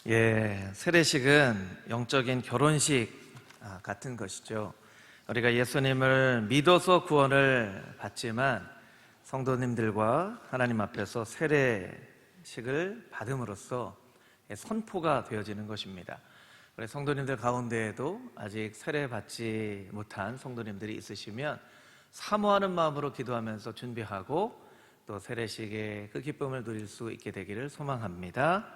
세례식은 영적인 결혼식 같은 것이죠. 우리가 예수님을 믿어서 구원을 받지만 성도님들과 하나님 앞에서 세례식을 받음으로써 선포가 되어지는 것입니다. 우리 성도님들 가운데에도 아직 세례 받지 못한 성도님들이 있으시면 사모하는 마음으로 기도하면서 준비하고 또 세례식의 그 기쁨을 누릴 수 있게 되기를 소망합니다.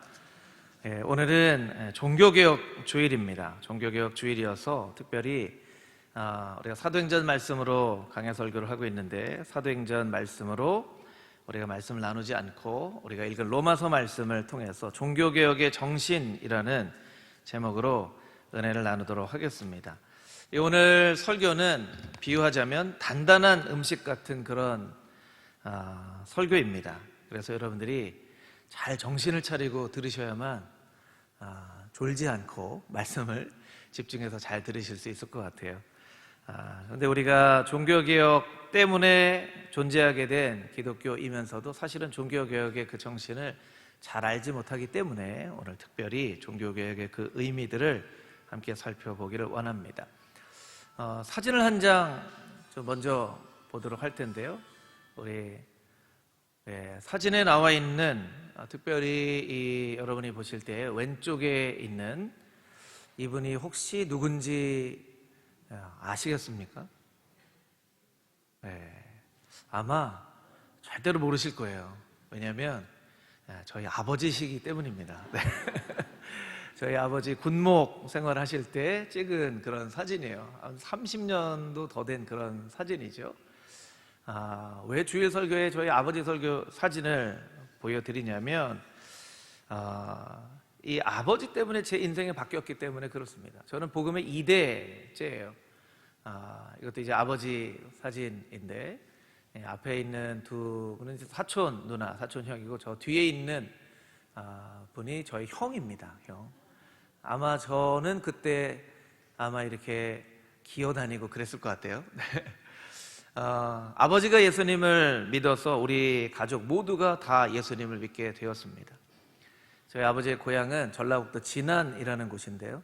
오늘은 종교개혁 주일입니다. 종교개혁 주일이어서 특별히 우리가 사도행전 말씀으로 강해 설교를 하고 있는데, 사도행전 말씀으로 우리가 말씀을 나누지 않고 우리가 읽은 로마서 말씀을 통해서 종교개혁의 정신이라는 제목으로 은혜를 나누도록 하겠습니다. 오늘 설교는 비유하자면 단단한 음식 같은 그런 설교입니다. 그래서 여러분들이 잘 정신을 차리고 들으셔야만 졸지 않고 말씀을 집중해서 잘 들으실 수 있을 것 같아요. 그런데 우리가 종교개혁 때문에 존재하게 된 기독교이면서도 사실은 종교개혁의 그 정신을 잘 알지 못하기 때문에 오늘 특별히 종교개혁의 그 의미들을 함께 살펴보기를 원합니다. 사진을 한 장 먼저 보도록 할 텐데요. 우리 사진에 나와 있는, 특별히 여러분이 보실 때 왼쪽에 있는 이분이 혹시 누군지 아시겠습니까? 아마 절대로 모르실 거예요. 왜냐하면 저희 아버지시기 때문입니다. 저희 아버지 군목 생활하실 때 찍은 그런 사진이에요. 한 30년도 더 된 그런 사진이죠. 왜 주일 설교에 저희 아버지 설교 사진을 보여드리냐면, 이 아버지 때문에 제 인생이 바뀌었기 때문에 그렇습니다. 저는 복음의 2대째예요. 이것도 이제 아버지 사진인데, 앞에 있는 두 분은 사촌 누나, 사촌 형이고, 저 뒤에 있는 분이 저희 형입니다. 형. 아마 저는 그때 아마 이렇게 기어다니고 그랬을 것 같아요. 아버지가 예수님을 믿어서 우리 가족 모두가 다 예수님을 믿게 되었습니다. 저희 아버지의 고향은 전라북도 진안이라는 곳인데요.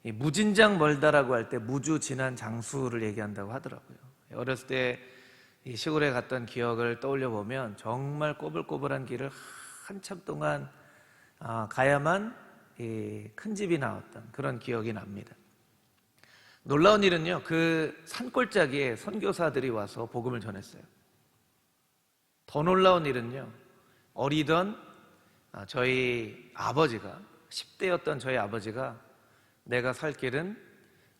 이 무진장 멀다라고 할 때 무주 진안 장수를 얘기한다고 하더라고요. 어렸을 때 이 시골에 갔던 기억을 떠올려 보면 정말 꼬불꼬불한 길을 한참 동안 가야만 이 큰 집이 나왔던 그런 기억이 납니다. 놀라운 일은요, 그 산골짜기에 선교사들이 와서 복음을 전했어요. 더 놀라운 일은요, 어리던 저희 아버지가, 10대였던 저희 아버지가 내가 살 길은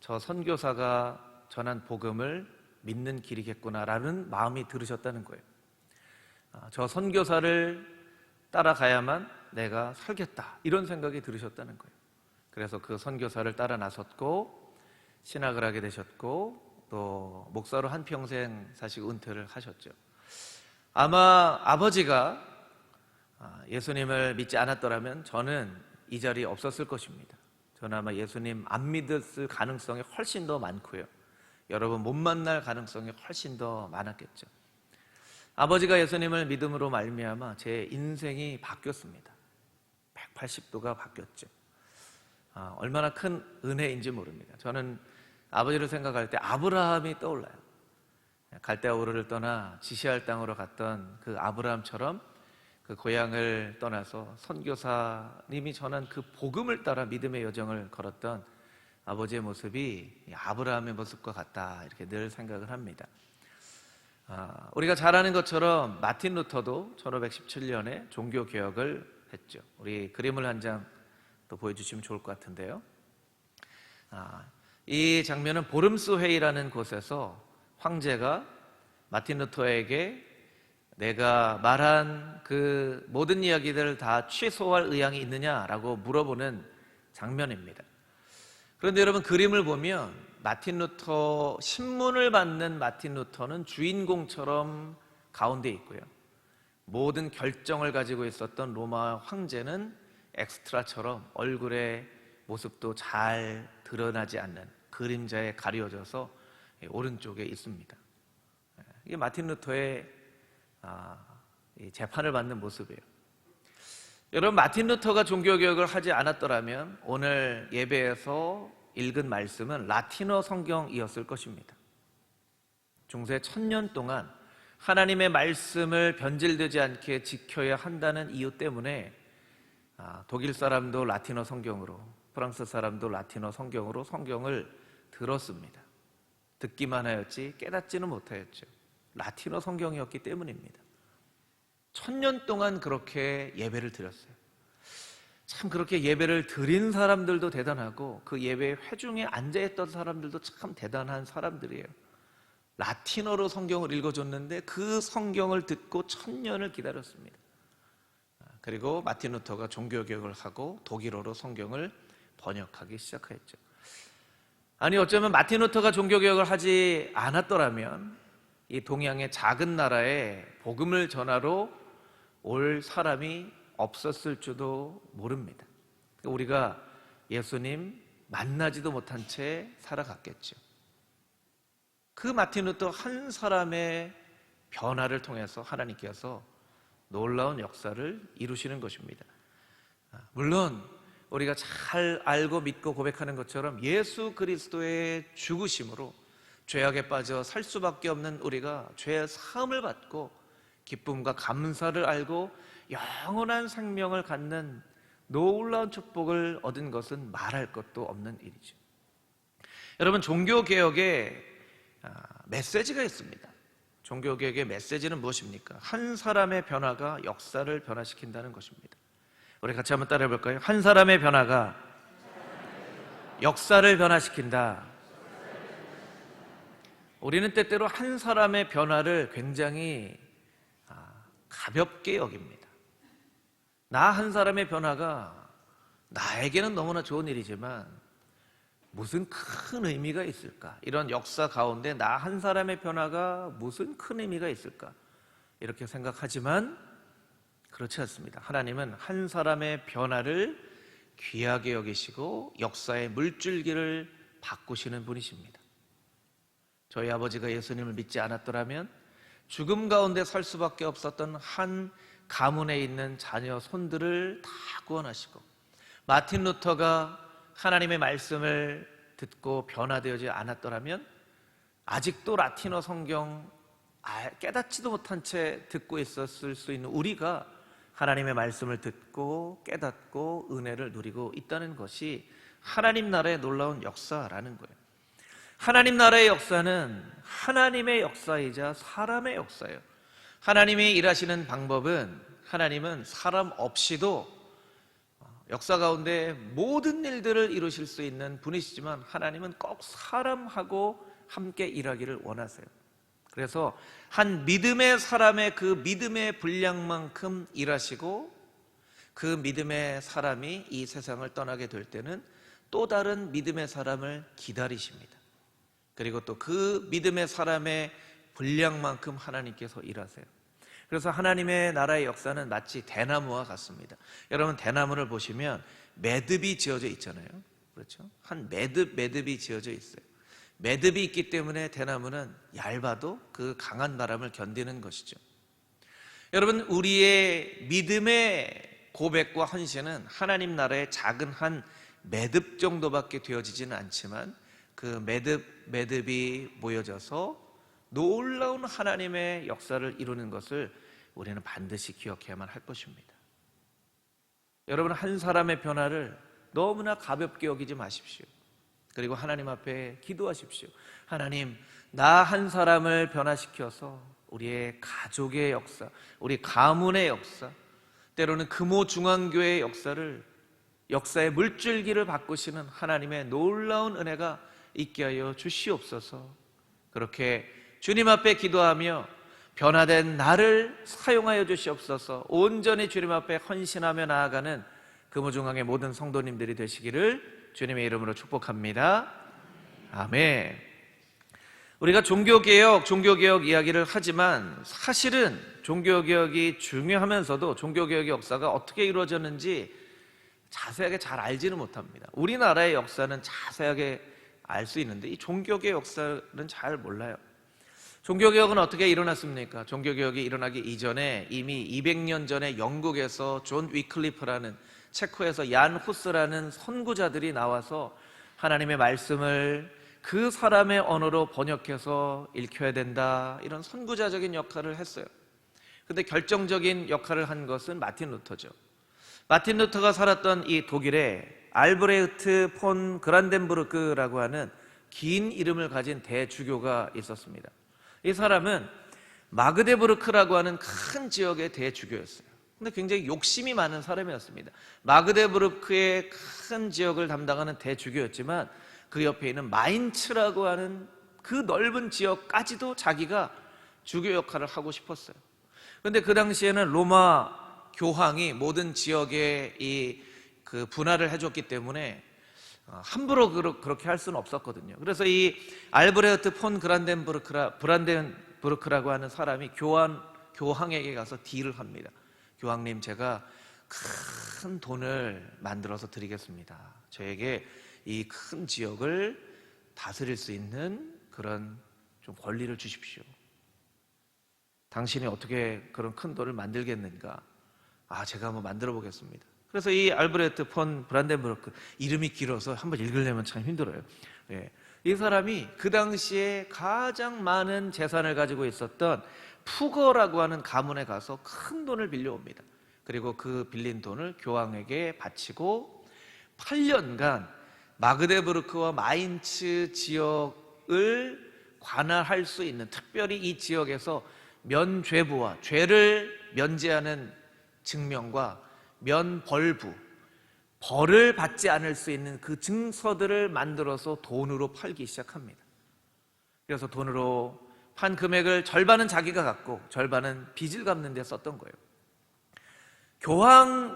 저 선교사가 전한 복음을 믿는 길이겠구나라는 마음이 들으셨다는 거예요. 저 선교사를 따라가야만 내가 살겠다, 이런 생각이 들으셨다는 거예요. 그래서 그 선교사를 따라 나섰고 신학을 하게 되셨고, 또 목사로 한평생 사시고 은퇴를 하셨죠. 아마 아버지가 예수님을 믿지 않았더라면 저는 이 자리에 없었을 것입니다. 저는 아마 예수님 안 믿었을 가능성이 훨씬 더 많고요, 여러분 못 만날 가능성이 훨씬 더 많았겠죠. 아버지가 예수님을 믿음으로 말미암아 제 인생이 바뀌었습니다. 180도가 바뀌었죠. 얼마나 큰 은혜인지 모릅니다. 저는 아버지를 생각할 때 아브라함이 떠올라요. 갈대아 우르를 떠나 지시할 땅으로 갔던 그 아브라함처럼 그 고향을 떠나서 선교사님이 전한 그 복음을 따라 믿음의 여정을 걸었던 아버지의 모습이 아브라함의 모습과 같다, 이렇게 늘 생각을 합니다. 우리가 잘 아는 것처럼 마틴 루터도 1517년에 종교개혁을 했죠. 우리 그림을 한 장 또 보여주시면 좋을 것 같은데요. 이 장면은 보름스 회의라는 곳에서 황제가 마틴 루터에게 내가 말한 그 모든 이야기들을 다 취소할 의향이 있느냐라고 물어보는 장면입니다. 그런데 여러분, 그림을 보면 마틴 루터, 신문을 받는 마틴 루터는 주인공처럼 가운데 있고요, 모든 결정을 가지고 있었던 로마 황제는 엑스트라처럼 얼굴의 모습도 잘 드러나지 않는 그림자에 가려져서 오른쪽에 있습니다. 이게 마틴 루터의 재판을 받는 모습이에요. 여러분, 마틴 루터가 종교개혁을 하지 않았더라면 오늘 예배에서 읽은 말씀은 라틴어 성경이었을 것입니다. 중세 1000년 동안 하나님의 말씀을 변질되지 않게 지켜야 한다는 이유 때문에 독일 사람도 라틴어 성경으로, 프랑스 사람도 라틴어 성경으로 성경을 들었습니다. 듣기만 하였지 깨닫지는 못하였죠. 라틴어 성경이었기 때문입니다. 1000년 동안 그렇게 예배를 드렸어요. 참 그렇게 예배를 드린 사람들도 대단하고 그 예배 회중에 앉아있던 사람들도 참 대단한 사람들이에요. 라틴어로 성경을 읽어줬는데 그 성경을 듣고 1000년을 기다렸습니다. 그리고 마틴 루터가 종교개혁을 하고 독일어로 성경을 번역하기 시작했죠. 아니, 어쩌면 마틴 루터가 종교개혁을 하지 않았더라면 이 동양의 작은 나라에 복음을 전하러 올 사람이 없었을지도 모릅니다. 우리가 예수님 만나지도 못한 채 살아갔겠죠. 그 마틴 루터 한 사람의 변화를 통해서 하나님께서 놀라운 역사를 이루시는 것입니다. 물론 우리가 잘 알고 믿고 고백하는 것처럼 예수 그리스도의 죽으심으로 죄악에 빠져 살 수밖에 없는 우리가 죄의 사함을 받고 기쁨과 감사를 알고 영원한 생명을 갖는 놀라운 축복을 얻은 것은 말할 것도 없는 일이죠. 여러분, 종교개혁에 메시지가 있습니다. 종교개혁의 메시지는 무엇입니까? 한 사람의 변화가 역사를 변화시킨다는 것입니다. 우리 같이 한번 따라해 볼까요? 한 사람의 변화가 역사를 변화시킨다. 우리는 때때로 한 사람의 변화를 굉장히 가볍게 여깁니다. 나 한 사람의 변화가 나에게는 너무나 좋은 일이지만 무슨 큰 의미가 있을까? 이런 역사 가운데 나 한 사람의 변화가 무슨 큰 의미가 있을까? 이렇게 생각하지만 그렇지 않습니다. 하나님은 한 사람의 변화를 귀하게 여기시고 역사의 물줄기를 바꾸시는 분이십니다. 저희 아버지가 예수님을 믿지 않았더라면 죽음 가운데 살 수밖에 없었던 한 가문에 있는 자녀 손들을 다 구원하시고, 마틴 루터가 하나님의 말씀을 듣고 변화되지 않았더라면 아직도 라틴어 성경 깨닫지도 못한 채 듣고 있었을 수 있는 우리가 하나님의 말씀을 듣고 깨닫고 은혜를 누리고 있다는 것이 하나님 나라의 놀라운 역사라는 거예요. 하나님 나라의 역사는 하나님의 역사이자 사람의 역사예요. 하나님이 일하시는 방법은, 하나님은 사람 없이도 역사 가운데 모든 일들을 이루실 수 있는 분이시지만 하나님은 꼭 사람하고 함께 일하기를 원하세요. 그래서 한 믿음의 사람의 그 믿음의 분량만큼 일하시고, 그 믿음의 사람이 이 세상을 떠나게 될 때는 또 다른 믿음의 사람을 기다리십니다. 그리고 또 그 믿음의 사람의 분량만큼 하나님께서 일하세요. 그래서 하나님의 나라의 역사는 마치 대나무와 같습니다. 여러분, 대나무를 보시면 매듭이 지어져 있잖아요. 그렇죠? 한 매듭이 지어져 있어요. 매듭이 있기 때문에 대나무는 얇아도 그 강한 바람을 견디는 것이죠. 여러분, 우리의 믿음의 고백과 헌신은 하나님 나라의 작은 한 매듭 정도밖에 되어지지는 않지만 그 매듭이 모여져서 놀라운 하나님의 역사를 이루는 것을 우리는 반드시 기억해야만 할 것입니다. 여러분, 한 사람의 변화를 너무나 가볍게 여기지 마십시오. 그리고 하나님 앞에 기도하십시오. 하나님, 나 한 사람을 변화시켜서 우리의 가족의 역사, 우리 가문의 역사, 때로는 금호 중앙교회의 역사의 물줄기를 바꾸시는 하나님의 놀라운 은혜가 있게 하여 주시옵소서. 그렇게 주님 앞에 기도하며 변화된 나를 사용하여 주시옵소서. 온전히 주님 앞에 헌신하며 나아가는 금호중앙의 모든 성도님들이 되시기를 주님의 이름으로 축복합니다. 아멘. 우리가 종교개혁 이야기를 하지만 사실은 종교개혁이 중요하면서도 종교개혁의 역사가 어떻게 이루어졌는지 자세하게 잘 알지는 못합니다. 우리나라의 역사는 자세하게 알 수 있는데 이 종교개혁 역사는 잘 몰라요. 종교개혁은 어떻게 일어났습니까? 종교개혁이 일어나기 이전에 이미 200년 전에 영국에서 존 위클리프라는, 체코에서 얀 후스라는 선구자들이 나와서 하나님의 말씀을 그 사람의 언어로 번역해서 읽혀야 된다, 이런 선구자적인 역할을 했어요. 근데 결정적인 역할을 한 것은 마틴 루터죠. 마틴 루터가 살았던 이 독일에 알브레흐트 폰 그란덴부르크라고 하는 긴 이름을 가진 대주교가 있었습니다. 이 사람은 마그데부르크라고 하는 큰 지역의 대주교였어요. 근데 굉장히 욕심이 많은 사람이었습니다. 마그데부르크의 큰 지역을 담당하는 대주교였지만 그 옆에 있는 마인츠라고 하는 그 넓은 지역까지도 자기가 주교 역할을 하고 싶었어요. 그런데 그 당시에는 로마 교황이 모든 지역에 그 분할을 해줬기 때문에 함부로 그렇게 할 수는 없었거든요. 그래서 이 알브레흐트 폰 브란덴부르크라고 하는 사람이 교황에게 가서 딜을 합니다. 교황님, 제가 큰 돈을 만들어서 드리겠습니다. 저에게 이 큰 지역을 다스릴 수 있는 그런 좀 권리를 주십시오. 당신이 어떻게 그런 큰 돈을 만들겠는가? 제가 한번 만들어 보겠습니다. 그래서 이 알브레흐트 폰 브란덴부르크, 이름이 길어서 한번 읽으려면 참 힘들어요. 이 사람이 그 당시에 가장 많은 재산을 가지고 있었던 푸거라고 하는 가문에 가서 큰 돈을 빌려옵니다. 그리고 그 빌린 돈을 교황에게 바치고 8년간 마그데부르크와 마인츠 지역을 관할할 수 있는, 특별히 이 지역에서 면죄부와 죄를 면제하는 증명과 면벌부, 벌을 받지 않을 수 있는 그 증서들을 만들어서 돈으로 팔기 시작합니다. 그래서 돈으로 판 금액을 절반은 자기가 갖고 절반은 빚을 갚는 데 썼던 거예요.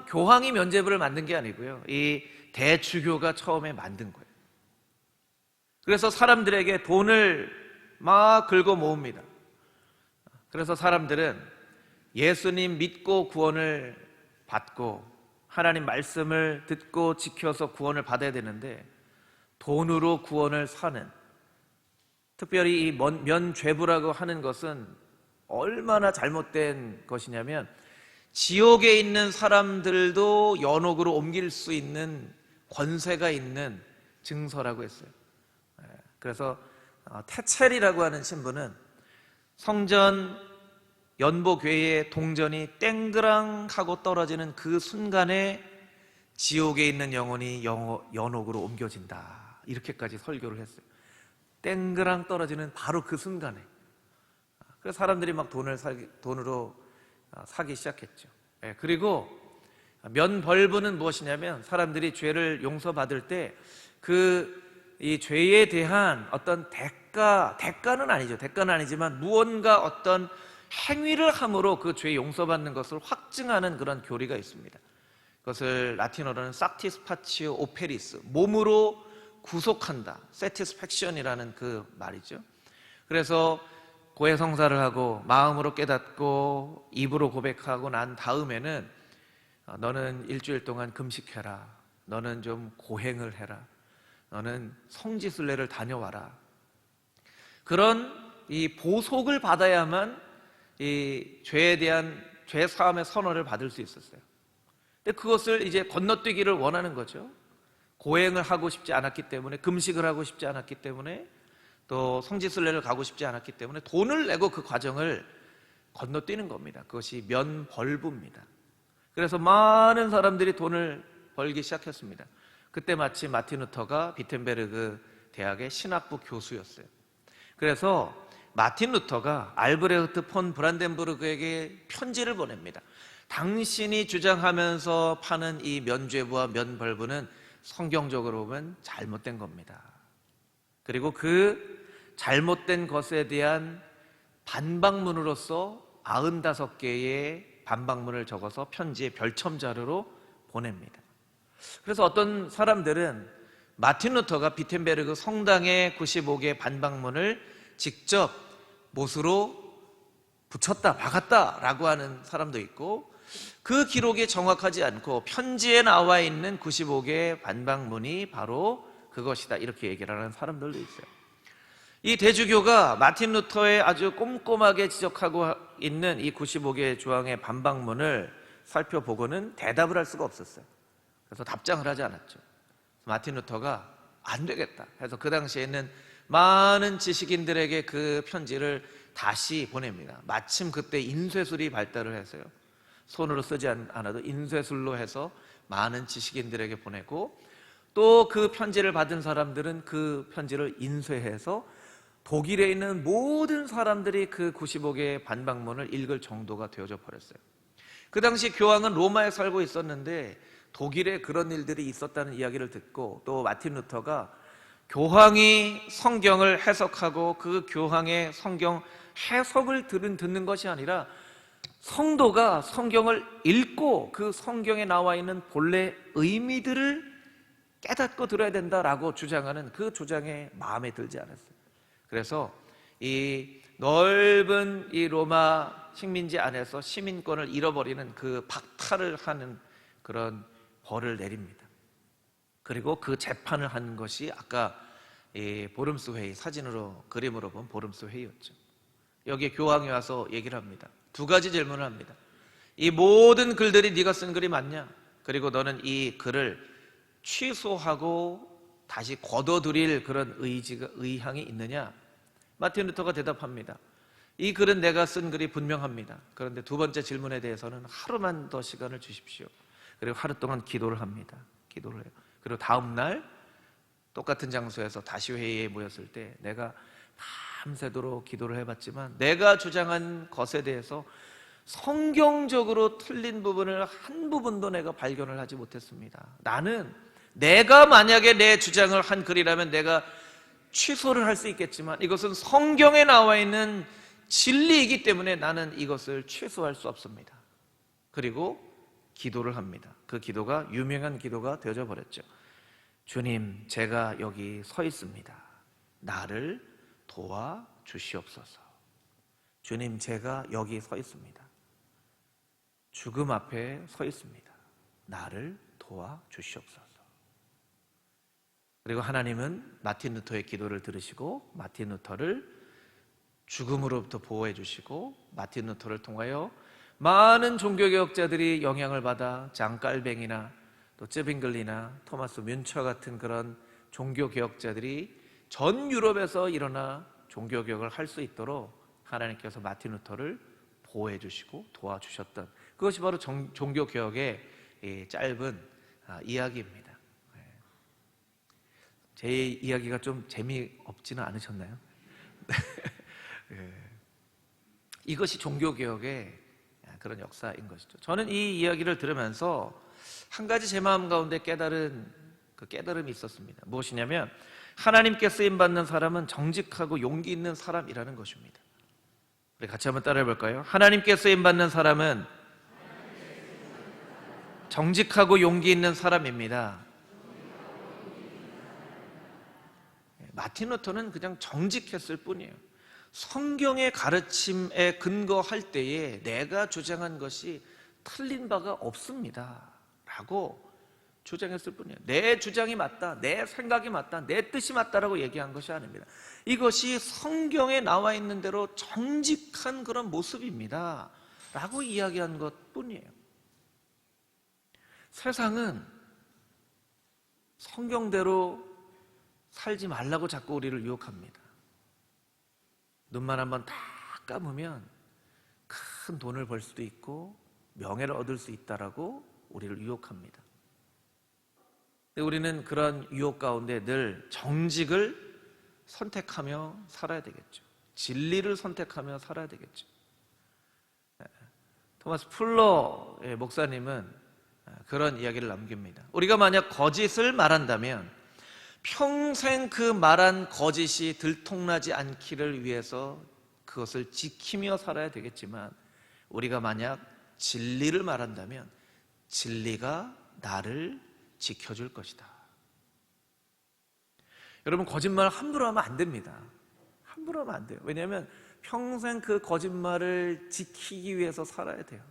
교황이 면죄부를 만든 게 아니고요, 이 대주교가 처음에 만든 거예요. 그래서 사람들에게 돈을 막 긁어 모읍니다. 그래서 사람들은 예수님 믿고 구원을 받고 하나님 말씀을 듣고 지켜서 구원을 받아야 되는데 돈으로 구원을 사는, 특별히 이 면죄부라고 하는 것은 얼마나 잘못된 것이냐면 지옥에 있는 사람들도 연옥으로 옮길 수 있는 권세가 있는 증서라고 했어요. 그래서 테첼이라고 하는 신부는 성전 연보궤의 동전이 땡그랑 하고 떨어지는 그 순간에 지옥에 있는 영혼이 연옥으로 옮겨진다, 이렇게까지 설교를 했어요. 땡그랑 떨어지는 바로 그 순간에. 그래서 사람들이 막 돈으로 사기 시작했죠. 그리고 면벌부는 무엇이냐면 사람들이 죄를 용서받을 때 이 죄에 대한 어떤 대가는 아니지만 무언가 어떤 행위를 함으로 그 죄 용서받는 것을 확증하는 그런 교리가 있습니다. 그것을 라틴어로는 사티스파치오 오페리스, 몸으로 구속한다, satisfaction이라는 그 말이죠. 그래서 고해성사를 하고 마음으로 깨닫고 입으로 고백하고 난 다음에는 너는 일주일 동안 금식해라, 너는 좀 고행을 해라, 너는 성지순례를 다녀와라, 그런 이 보속을 받아야만 이 죄에 대한 죄 사함의 선언을 받을 수 있었어요. 근데 그것을 이제 건너뛰기를 원하는 거죠. 고행을 하고 싶지 않았기 때문에, 금식을 하고 싶지 않았기 때문에, 또 성지순례를 가고 싶지 않았기 때문에 돈을 내고 그 과정을 건너뛰는 겁니다. 그것이 면벌부입니다. 그래서 많은 사람들이 돈을 벌기 시작했습니다. 그때 마침 마틴 루터가 비텐베르그 대학의 신학부 교수였어요. 그래서 마틴 루터가 알브레흐트 폰 브란덴부르크에게 편지를 보냅니다. 당신이 주장하면서 파는 이 면죄부와 면벌부는 성경적으로 보면 잘못된 겁니다. 그리고 그 잘못된 것에 대한 반박문으로서 95개의 반박문을 적어서 편지의 별첨자루로 보냅니다. 그래서 어떤 사람들은 마틴 루터가 비텐베르그 성당에 95개의 반박문을 직접 못으로 붙였다, 박았다라고 하는 사람도 있고, 그 기록이 정확하지 않고 편지에 나와 있는 95개의 반박문이 바로 그것이다, 이렇게 얘기를 하는 사람들도 있어요. 이 대주교가 마틴 루터의 아주 꼼꼼하게 지적하고 있는 이 95개의 조항의 반박문을 살펴보고는 대답을 할 수가 없었어요. 그래서 답장을 하지 않았죠. 마틴 루터가 안 되겠다 해서 그 당시에 있는 많은 지식인들에게 그 편지를 다시 보냅니다. 마침 그때 인쇄술이 발달을 해서요, 손으로 쓰지 않아도 인쇄술로 해서 많은 지식인들에게 보내고, 또 그 편지를 받은 사람들은 그 편지를 인쇄해서 독일에 있는 모든 사람들이 그 95개의 반박문을 읽을 정도가 되어져 버렸어요. 그 당시 교황은 로마에 살고 있었는데 독일에 그런 일들이 있었다는 이야기를 듣고, 또 마틴 루터가 교황이 성경을 해석하고 그 교황의 성경 해석을 듣는 것이 아니라 성도가 성경을 읽고 그 성경에 나와 있는 본래 의미들을 깨닫고 들어야 된다라고 주장하는 그 주장에 마음에 들지 않았어요. 그래서 이 넓은 이 로마 식민지 안에서 시민권을 잃어버리는 그 박탈을 하는 그런 벌을 내립니다. 그리고 그 재판을 한 것이 아까 이 보름스 회의, 사진으로 그림으로 본 보름스 회의였죠. 여기에 교황이 와서 얘기를 합니다. 두 가지 질문을 합니다. 이 모든 글들이 네가 쓴 글이 맞냐? 그리고 너는 이 글을 취소하고 다시 걷어들일 그런 의향이 있느냐? 마틴 루터가 대답합니다. 이 글은 내가 쓴 글이 분명합니다. 그런데 두 번째 질문에 대해서는 하루만 더 시간을 주십시오. 그리고 하루 동안 기도를 합니다. 기도를 해요. 그리고 다음 날 똑같은 장소에서 다시 회의에 모였을 때 내가 밤새도록 기도를 해봤지만 내가 주장한 것에 대해서 성경적으로 틀린 부분을 한 부분도 내가 발견을 하지 못했습니다. 나는 내가 만약에 내 주장을 한 글이라면 내가 취소를 할 수 있겠지만 이것은 성경에 나와 있는 진리이기 때문에 나는 이것을 취소할 수 없습니다. 그리고 기도를 합니다. 그 기도가 유명한 기도가 되어져 버렸죠. 주님, 제가 여기 서 있습니다. 나를 도와주시옵소서. 주님, 제가 여기 서 있습니다. 죽음 앞에 서 있습니다. 나를 도와주시옵소서. 그리고 하나님은 마틴 루터의 기도를 들으시고 마틴 루터를 죽음으로부터 보호해 주시고 마틴 루터를 통하여 많은 종교개혁자들이 영향을 받아 장 깔뱅이나 또 쯔빙글리나 토마스 뮌처 같은 그런 종교개혁자들이 전 유럽에서 일어나 종교개혁을 할 수 있도록 하나님께서 마틴 루터를 보호해 주시고 도와주셨던 그것이 바로 종교개혁의 짧은 이야기입니다. 제 이야기가 좀 재미없지는 않으셨나요? 이것이 종교개혁의 그런 역사인 것이죠. 저는 이 이야기를 들으면서 한 가지 제 마음 가운데 깨달은 그 깨달음이 있었습니다. 무엇이냐면 하나님께 쓰임받는 사람은 정직하고 용기 있는 사람이라는 것입니다. 우리 같이 한번 따라해 볼까요? 하나님께 쓰임받는 사람은 정직하고 용기 있는 사람입니다. 마틴 루터는 그냥 정직했을 뿐이에요. 성경의 가르침에 근거할 때에 내가 주장한 것이 틀린 바가 없습니다 라고 주장했을 뿐이에요. 내 주장이 맞다, 내 생각이 맞다, 내 뜻이 맞다라고 얘기한 것이 아닙니다. 이것이 성경에 나와 있는 대로 정직한 그런 모습입니다 라고 이야기한 것 뿐이에요. 세상은 성경대로 살지 말라고 자꾸 우리를 유혹합니다. 눈만 한번 딱 감으면 큰 돈을 벌 수도 있고 명예를 얻을 수 있다라고 우리를 유혹합니다. 근데 우리는 그런 유혹 가운데 늘 정직을 선택하며 살아야 되겠죠. 진리를 선택하며 살아야 되겠죠. 토마스 풀러 목사님은 그런 이야기를 남깁니다. 우리가 만약 거짓을 말한다면 평생 그 말한 거짓이 들통나지 않기를 위해서 그것을 지키며 살아야 되겠지만 우리가 만약 진리를 말한다면 진리가 나를 지켜줄 것이다. 여러분, 거짓말 함부로 하면 안 됩니다. 함부로 하면 안 돼요. 왜냐하면 평생 그 거짓말을 지키기 위해서 살아야 돼요.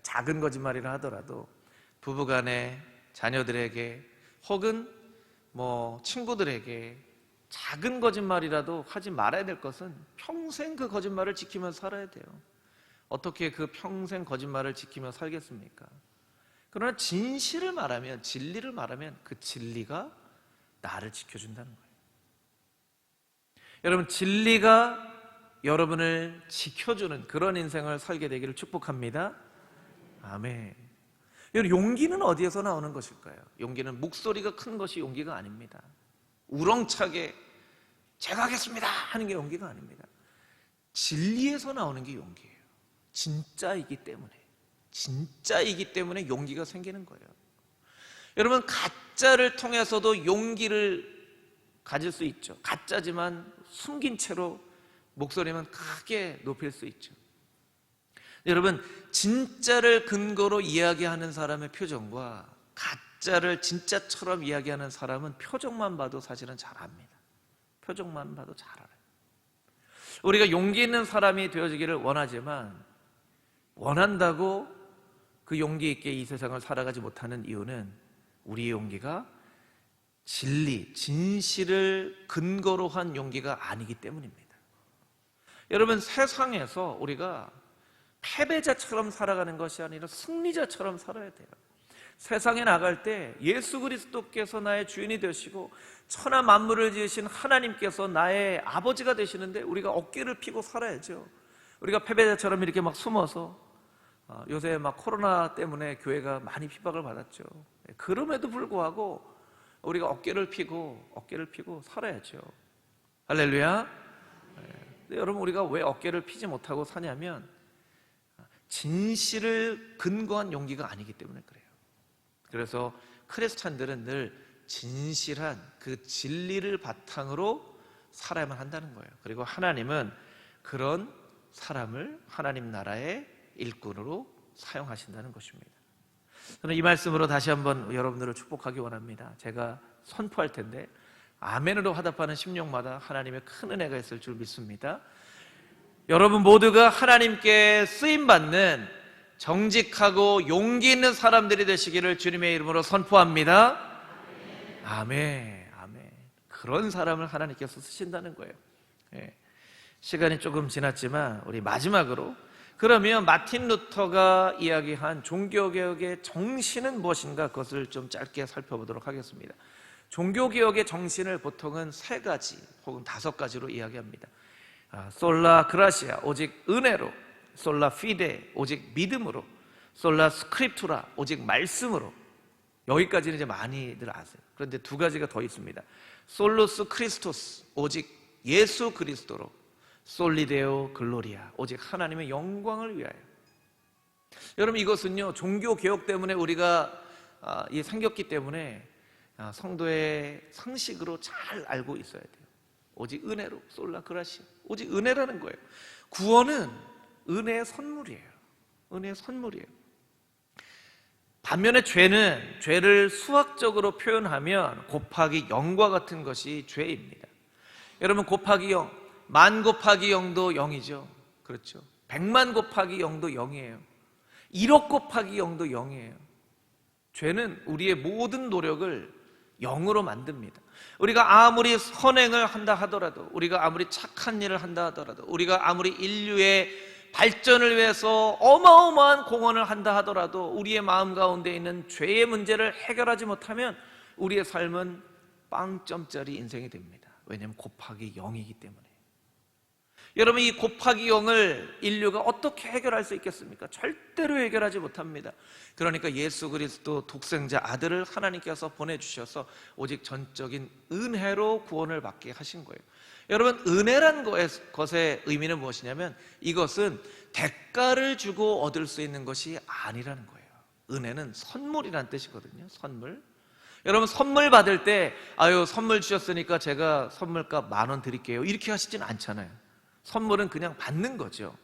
작은 거짓말이라 하더라도 부부간에 자녀들에게 혹은 친구들에게 작은 거짓말이라도 하지 말아야 될 것은 평생 그 거짓말을 지키며 살아야 돼요. 어떻게 그 평생 거짓말을 지키며 살겠습니까? 그러나 진실을 말하면, 진리를 말하면 그 진리가 나를 지켜준다는 거예요. 여러분, 진리가 여러분을 지켜주는 그런 인생을 살게 되기를 축복합니다. 아멘. 여러분, 용기는 어디에서 나오는 것일까요? 용기는 목소리가 큰 것이 용기가 아닙니다. 우렁차게 제가 하겠습니다 하는 게 용기가 아닙니다. 진리에서 나오는 게 용기예요. 진짜이기 때문에 용기가 생기는 거예요. 여러분, 가짜를 통해서도 용기를 가질 수 있죠. 가짜지만 숨긴 채로 목소리만 크게 높일 수 있죠. 여러분, 진짜를 근거로 이야기하는 사람의 표정과 가짜를 진짜처럼 이야기하는 사람은 표정만 봐도 사실은 잘 압니다. 표정만 봐도 잘 알아요. 우리가 용기 있는 사람이 되어지기를 원하지만, 원한다고 그 용기 있게 이 세상을 살아가지 못하는 이유는 우리의 용기가 진리, 진실을 근거로 한 용기가 아니기 때문입니다. 여러분, 세상에서 우리가 패배자처럼 살아가는 것이 아니라 승리자처럼 살아야 돼요. 세상에 나갈 때 예수 그리스도께서 나의 주인이 되시고 천하 만물을 지으신 하나님께서 나의 아버지가 되시는데 우리가 어깨를 피고 살아야죠. 우리가 패배자처럼 이렇게 막 숨어서, 요새 막 코로나 때문에 교회가 많이 핍박을 받았죠. 그럼에도 불구하고 우리가 어깨를 피고 살아야죠. 할렐루야. 근데 여러분, 우리가 왜 어깨를 피지 못하고 사냐면 진실을 근거한 용기가 아니기 때문에 그래요. 그래서 크리스찬들은 늘 진실한 그 진리를 바탕으로 살아야만 한다는 거예요. 그리고 하나님은 그런 사람을 하나님 나라의 일꾼으로 사용하신다는 것입니다. 저는 이 말씀으로 다시 한번 여러분들을 축복하기 원합니다. 제가 선포할 텐데 아멘으로 화답하는 심령마다 하나님의 큰 은혜가 있을 줄 믿습니다. 여러분 모두가 하나님께 쓰임받는 정직하고 용기 있는 사람들이 되시기를 주님의 이름으로 선포합니다. 아멘. 아멘. 그런 사람을 하나님께서 쓰신다는 거예요. 시간이 조금 지났지만 우리 마지막으로, 그러면 마틴 루터가 이야기한 종교개혁의 정신은 무엇인가, 그것을 좀 짧게 살펴보도록 하겠습니다. 종교개혁의 정신을 보통은 3가지 혹은 5가지로 이야기합니다. 솔라 그라시아, 오직 은혜로; 솔라 피데, 오직 믿음으로; 솔라 스크립투라, 오직 말씀으로. 여기까지는 이제 많이들 아세요. 그런데 2가지가 더 있습니다. 솔루스 크리스토스, 오직 예수 그리스도로; 솔리데오 글로리아, 오직 하나님의 영광을 위하여. 여러분, 이것은요 종교개혁 때문에 우리가 생겼기 때문에 성도의 상식으로 잘 알고 있어야 돼요. 오직 은혜로, 솔라 그라시아, 오직 은혜라는 거예요. 구원은 은혜의 선물이에요. 은혜의 선물이에요. 반면에 죄는, 죄를 수학적으로 표현하면 곱하기 0과 같은 것이 죄입니다. 여러분, 곱하기 0, 만 곱하기 0도 0이죠. 그렇죠. 100만 곱하기 0도 0이에요. 1억 곱하기 0도 0이에요. 죄는 우리의 모든 노력을 0으로 만듭니다. 우리가 아무리 선행을 한다 하더라도, 우리가 아무리 착한 일을 한다 하더라도, 우리가 아무리 인류의 발전을 위해서 어마어마한 공헌을 한다 하더라도 우리의 마음 가운데 있는 죄의 문제를 해결하지 못하면 우리의 삶은 빵점짜리 인생이 됩니다. 왜냐하면 곱하기 0이기 때문에. 여러분, 이 곱하기 0을 인류가 어떻게 해결할 수 있겠습니까? 절대로 해결하지 못합니다. 그러니까 예수 그리스도 독생자 아들을 하나님께서 보내주셔서 오직 전적인 은혜로 구원을 받게 하신 거예요. 여러분, 은혜란 것의 의미는 무엇이냐면 이것은 대가를 주고 얻을 수 있는 것이 아니라는 거예요. 은혜는 선물이란 뜻이거든요. 선물. 여러분, 선물 받을 때 선물 주셨으니까 제가 선물값 10,000원 드릴게요, 이렇게 하시진 않잖아요. 선물은 그냥 받는 거죠.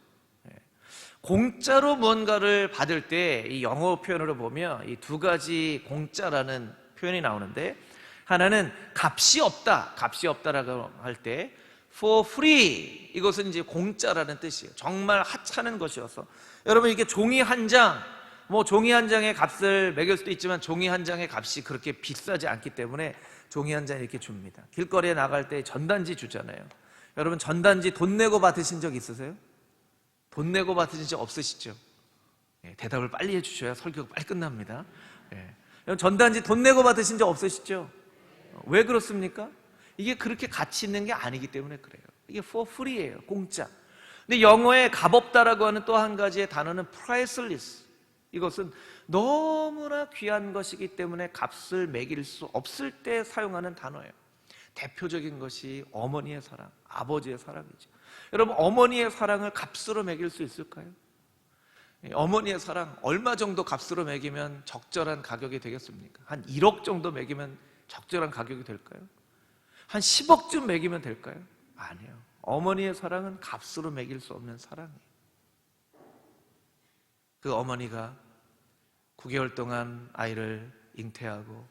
공짜로 무언가를 받을 때 이 영어 표현으로 보면 이 2가지 공짜라는 표현이 나오는데, 하나는 값이 없다라고 할 때 for free, 이것은 이제 공짜라는 뜻이에요. 정말 하찮은 것이어서. 여러분, 이게 종이 한 장 뭐 종이 한 장의 값을 매길 수도 있지만 종이 한 장의 값이 그렇게 비싸지 않기 때문에 종이 한 장 이렇게 줍니다. 길거리에 나갈 때 전단지 주잖아요. 여러분 전단지 돈 내고 받으신 적 있으세요? 돈 내고 받으신 적 없으시죠? 대답을 빨리 해주셔야 설교가 빨리 끝납니다. 전단지 돈 내고 받으신 적 없으시죠? 왜 그렇습니까? 이게 그렇게 가치 있는 게 아니기 때문에 그래요. 이게 for free예요. 공짜. 근데 영어에 값없다라고 하는 또 한 가지의 단어는 priceless. 이것은 너무나 귀한 것이기 때문에 값을 매길 수 없을 때 사용하는 단어예요. 대표적인 것이 어머니의 사랑, 아버지의 사랑이죠. 여러분 어머니의 사랑을 값으로 매길 수 있을까요? 어머니의 사랑 얼마 정도 값으로 매기면 적절한 가격이 되겠습니까? 한 1억 정도 매기면 적절한 가격이 될까요? 한 10억쯤 매기면 될까요? 아니에요. 어머니의 사랑은 값으로 매길 수 없는 사랑이에요. 그 어머니가 9개월 동안 아이를 잉태하고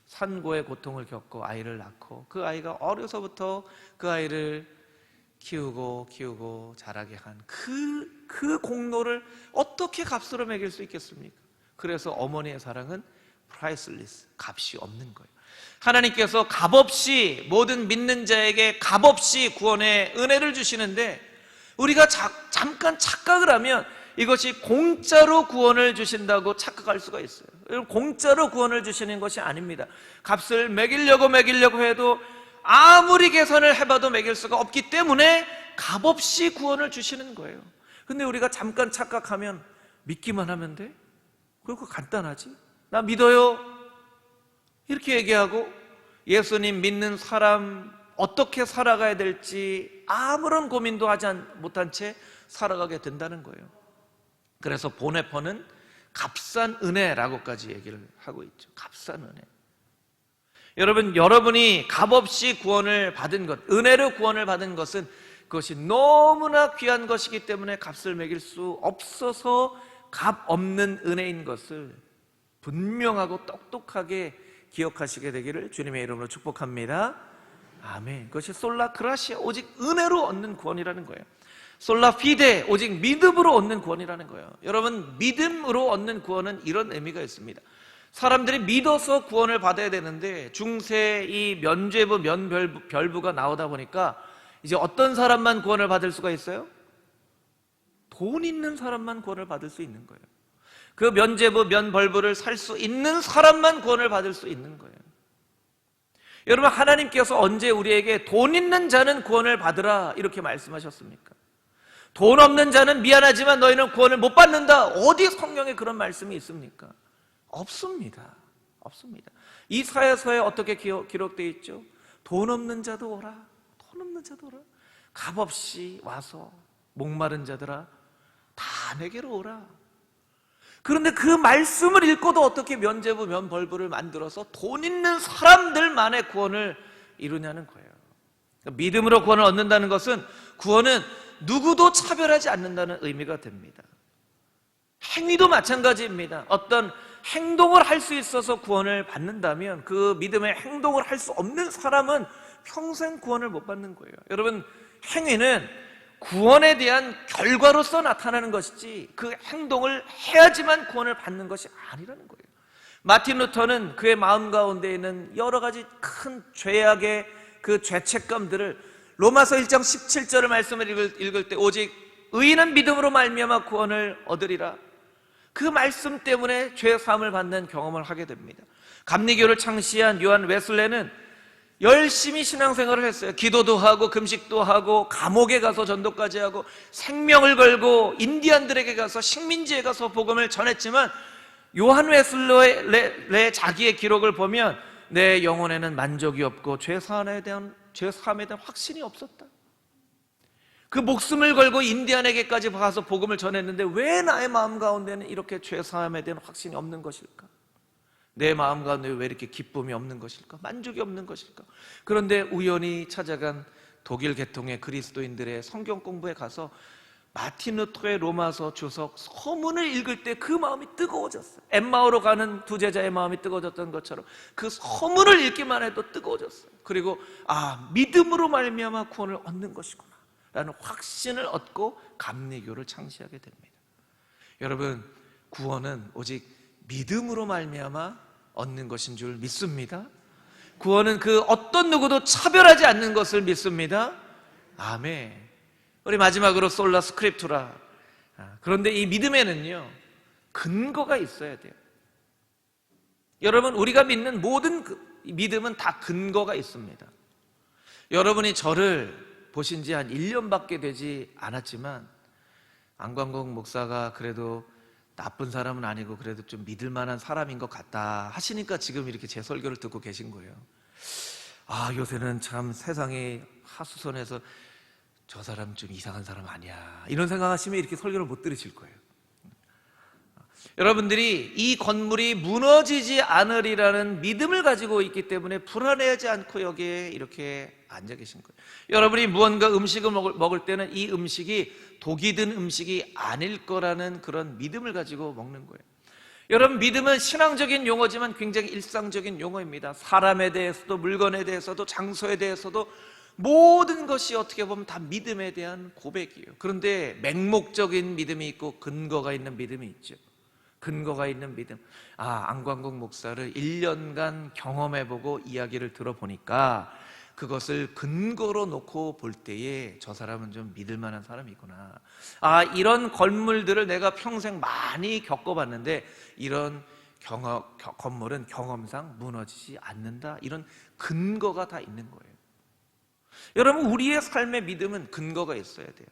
산고의 고통을 겪고 아이를 낳고 그 아이가 어려서부터 그 아이를 키우고 자라게 한 그 공로를 어떻게 값으로 매길 수 있겠습니까? 그래서 어머니의 사랑은 priceless, 값이 없는 거예요. 하나님께서 값없이 모든 믿는 자에게 값없이 구원의 은혜를 주시는데 우리가 잠깐 착각을 하면 이것이 공짜로 구원을 주신다고 착각할 수가 있어요. 공짜로 구원을 주시는 것이 아닙니다. 값을 매기려고 해도 아무리 계산을 해봐도 매길 수가 없기 때문에 값없이 구원을 주시는 거예요. 근데 우리가 잠깐 착각하면 믿기만 하면 돼? 그렇고 간단하지? 나 믿어요 이렇게 얘기하고 예수님 믿는 사람 어떻게 살아가야 될지 아무런 고민도 하지 못한 채 살아가게 된다는 거예요. 그래서 보네퍼는 값싼 은혜라고까지 얘기를 하고 있죠. 값싼 은혜. 여러분이 값없이 구원을 받은 것, 은혜로 구원을 받은 것은 그것이 너무나 귀한 것이기 때문에 값을 매길 수 없어서 값 없는 은혜인 것을 분명하고 똑똑하게 기억하시게 되기를 주님의 이름으로 축복합니다. 아멘. 그것이 솔라 그라시아, 오직 은혜로 얻는 구원이라는 거예요. 솔라 피데, 오직 믿음으로 얻는 구원이라는 거예요. 여러분 믿음으로 얻는 구원은 이런 의미가 있습니다. 사람들이 믿어서 구원을 받아야 되는데 중세 이 면죄부 면별부가 나오다 보니까 이제 어떤 사람만 구원을 받을 수가 있어요? 돈 있는 사람만 구원을 받을 수 있는 거예요. 그 면죄부 면벌부를 살 수 있는 사람만 구원을 받을 수 있는 거예요. 여러분 하나님께서 언제 우리에게 돈 있는 자는 구원을 받으라 이렇게 말씀하셨습니까? 돈 없는 자는 미안하지만 너희는 구원을 못 받는다. 어디 성경에 그런 말씀이 있습니까? 없습니다. 없습니다. 이사야서에 어떻게 기록되어 있죠? 돈 없는 자도 오라. 돈 없는 자도 오라. 값없이 와서 목마른 자들아 다 내게로 오라. 그런데 그 말씀을 읽고도 어떻게 면죄부 면벌부를 만들어서 돈 있는 사람들만의 구원을 이루냐는 거예요. 그러니까 믿음으로 구원을 얻는다는 것은 구원은 누구도 차별하지 않는다는 의미가 됩니다. 행위도 마찬가지입니다. 어떤 행동을 할 수 있어서 구원을 받는다면 그 믿음의 행동을 할 수 없는 사람은 평생 구원을 못 받는 거예요. 여러분 행위는 구원에 대한 결과로서 나타나는 것이지 그 행동을 해야지만 구원을 받는 것이 아니라는 거예요. 마틴 루터는 그의 마음 가운데 있는 여러 가지 큰 죄악의 그 죄책감들을 로마서 1장 17절의 말씀을 읽을 때 오직 의인은 믿음으로 말미암아 구원을 얻으리라. 그 말씀 때문에 죄 사함을 받는 경험을 하게 됩니다. 감리교를 창시한 요한 웨슬레는 열심히 신앙생활을 했어요. 기도도 하고 금식도 하고 감옥에 가서 전도까지 하고 생명을 걸고 인디안들에게 가서 식민지에 가서 복음을 전했지만 요한 웨슬레의 자기의 기록을 보면 내 영혼에는 만족이 없고 죄사함에 대한 확신이 없었다. 그 목숨을 걸고 인디안에게까지 가서 복음을 전했는데 왜 나의 마음 가운데는 이렇게 죄사함에 대한 확신이 없는 것일까? 내 마음 가운데 왜 이렇게 기쁨이 없는 것일까? 만족이 없는 것일까? 그런데 우연히 찾아간 독일 계통의 그리스도인들의 성경 공부에 가서 마틴 루터의 로마서 주석 서문을 읽을 때 그 마음이 뜨거워졌어요. 엠마오로 가는 두 제자의 마음이 뜨거워졌던 것처럼 그 서문을 읽기만 해도 뜨거워졌어요. 그리고 믿음으로 말미암아 구원을 얻는 것이구나 라는 확신을 얻고 감리교를 창시하게 됩니다. 여러분 구원은 오직 믿음으로 말미암아 얻는 것인 줄 믿습니다. 구원은 그 어떤 누구도 차별하지 않는 것을 믿습니다. 아멘. 우리 마지막으로 솔라 스크립투라. 그런데 이 믿음에는요, 근거가 있어야 돼요. 여러분, 우리가 믿는 모든 믿음은 다 근거가 있습니다. 여러분이 저를 보신 지 한 1년밖에 되지 않았지만 안광국 목사가 그래도 나쁜 사람은 아니고 그래도 좀 믿을 만한 사람인 것 같다 하시니까 지금 이렇게 제 설교를 듣고 계신 거예요. 아, 요새는 참 세상이 하수선해서 저 사람 좀 이상한 사람 아니야, 이런 생각하시면 이렇게 설교를 못 들으실 거예요. 여러분들이 이 건물이 무너지지 않으리라는 믿음을 가지고 있기 때문에 불안해하지 않고 여기에 이렇게 앉아 계신 거예요. 여러분이 무언가 음식을 먹을 때는 이 음식이 독이 든 음식이 아닐 거라는 그런 믿음을 가지고 먹는 거예요. 여러분, 믿음은 신앙적인 용어지만 굉장히 일상적인 용어입니다. 사람에 대해서도, 물건에 대해서도, 장소에 대해서도 모든 것이 어떻게 보면 다 믿음에 대한 고백이에요. 그런데 맹목적인 믿음이 있고 근거가 있는 믿음이 있죠. 근거가 있는 믿음. 안광국 목사를 1년간 경험해보고 이야기를 들어보니까 그것을 근거로 놓고 볼 때에 저 사람은 좀 믿을 만한 사람이구나. 이런 건물들을 내가 평생 많이 겪어봤는데 이런 건물은 경험상 무너지지 않는다. 이런 근거가 다 있는 거예요. 여러분, 우리의 삶의 믿음은 근거가 있어야 돼요.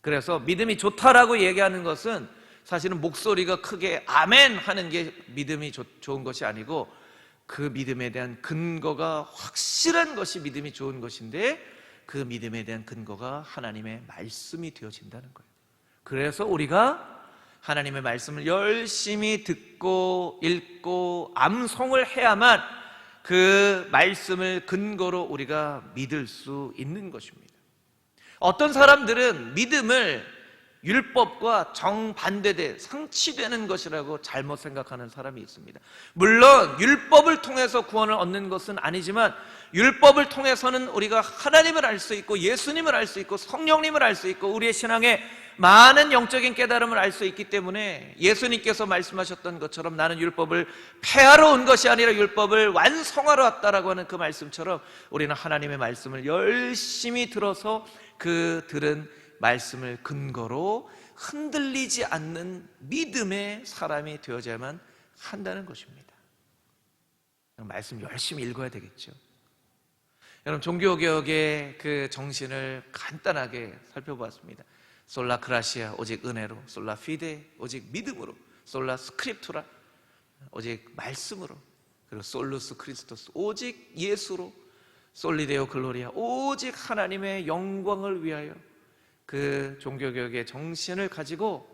그래서 믿음이 좋다라고 얘기하는 것은 사실은 목소리가 크게 아멘 하는 게 믿음이 좋은 것이 아니고 그 믿음에 대한 근거가 확실한 것이 믿음이 좋은 것인데 그 믿음에 대한 근거가 하나님의 말씀이 되어진다는 거예요. 그래서 우리가 하나님의 말씀을 열심히 듣고 읽고 암송을 해야만 그 말씀을 근거로 우리가 믿을 수 있는 것입니다. 어떤 사람들은 믿음을 율법과 정반대돼 상치되는 것이라고 잘못 생각하는 사람이 있습니다. 물론 율법을 통해서 구원을 얻는 것은 아니지만 율법을 통해서는 우리가 하나님을 알 수 있고 예수님을 알 수 있고 성령님을 알 수 있고 우리의 신앙의 많은 영적인 깨달음을 알 수 있기 때문에 예수님께서 말씀하셨던 것처럼 나는 율법을 폐하러 온 것이 아니라 율법을 완성하러 왔다라고 하는 그 말씀처럼 우리는 하나님의 말씀을 열심히 들어서 그 들은 말씀을 근거로 흔들리지 않는 믿음의 사람이 되어야만 한다는 것입니다. 말씀 열심히 읽어야 되겠죠. 여러분, 종교개혁의 그 정신을 간단하게 살펴보았습니다. 솔라 그라시아, 오직 은혜로. 솔라 피데, 오직 믿음으로. 솔라 스크립투라, 오직 말씀으로. 그리고 솔루스 크리스토스, 오직 예수로. 솔리데오 글로리아, 오직 하나님의 영광을 위하여. 그 종교개혁의 정신을 가지고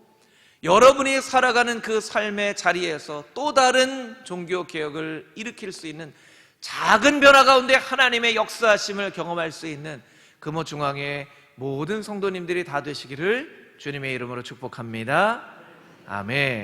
여러분이 살아가는 그 삶의 자리에서 또 다른 종교개혁을 일으킬 수 있는 작은 변화 가운데 하나님의 역사하심을 경험할 수 있는 금호중앙의 모든 성도님들이 다 되시기를 주님의 이름으로 축복합니다. 아멘.